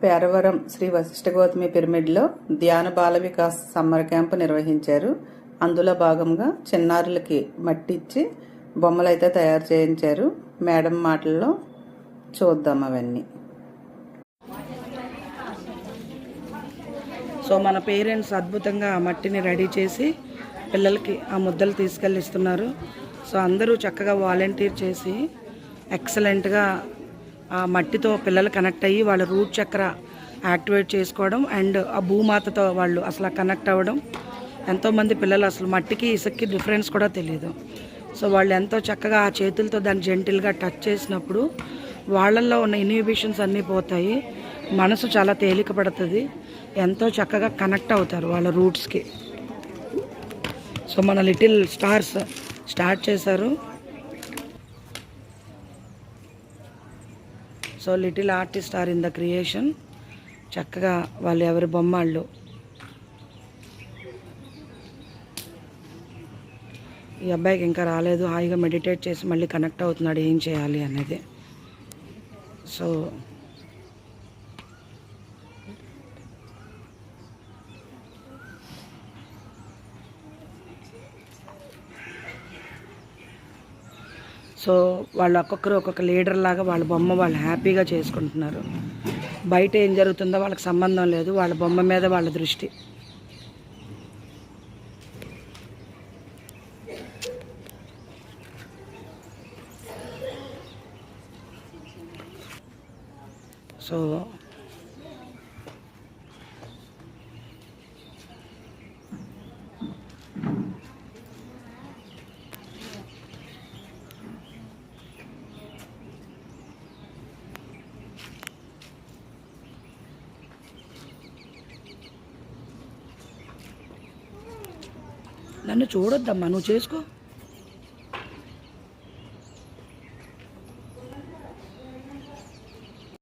పేరవరం శ్రీ వశిష్ఠ గౌతమి పిరమిడ్లో ధ్యాన Bala Vikas summer camp నిర్వహించారు. అందులో భాగంగా చిన్నారులకి మట్టి ఇచ్చి బొమ్మలు అయితే తయారు చేయించారు. మేడం మాటల్లో చూద్దాం అవన్నీ. సో మన పేరెంట్స్ అద్భుతంగా ఆ మట్టిని రెడీ చేసి పిల్లలకి ఆ ముద్దలు తీసుకెళ్ళి ఇస్తున్నారు. సో అందరూ చక్కగా వాలంటీర్ చేసి ఎక్సలెంట్గా ఆ మట్టితో పిల్లలు కనెక్ట్ అయ్యి వాళ్ళ రూట్ చక్ర యాక్టివేట్ చేసుకోవడం అండ్ ఆ భూమాతతో వాళ్ళు అసలు కనెక్ట్ అవ్వడం. ఎంతోమంది పిల్లలు అసలు మట్టికి ఇసుక్కి డిఫరెన్స్ కూడా తెలియదు. సో వాళ్ళు ఎంతో చక్కగా ఆ చేతులతో దాన్ని జెంటిల్గా టచ్ చేసినప్పుడు వాళ్ళల్లో ఉన్న ఇన్హిబిషన్స్ అన్నీ పోతాయి, మనసు చాలా తేలిక పడుతుంది, ఎంతో చక్కగా కనెక్ట్ అవుతారు వాళ్ళ రూట్స్కి. సో మన లిటిల్ స్టార్స్ స్టార్ట్ చేశారు. So little artist are in the creation. చక్కగా వాళ్ళు ఎవరి బొమ్మళ్ళు. ఈ అబ్బాయికి ఇంకా రాలేదు, హాయిగా మెడిటేట్ చేసి మళ్ళీ కనెక్ట్ అవుతున్నాడు ఏం చేయాలి అనేది. సో సో వాళ్ళు ఒక్కొక్కరు ఒక్కొక్క లీడర్ లాగా వాళ్ళ బొమ్మ వాళ్ళు హ్యాపీగా చేసుకుంటున్నారు. బయట ఏం జరుగుతుందో వాళ్ళకి సంబంధం లేదు, వాళ్ళ బొమ్మ మీద వాళ్ళ దృష్టి. సో నన్ను చూడొద్దమ్మా, నువ్వు చేసుకో.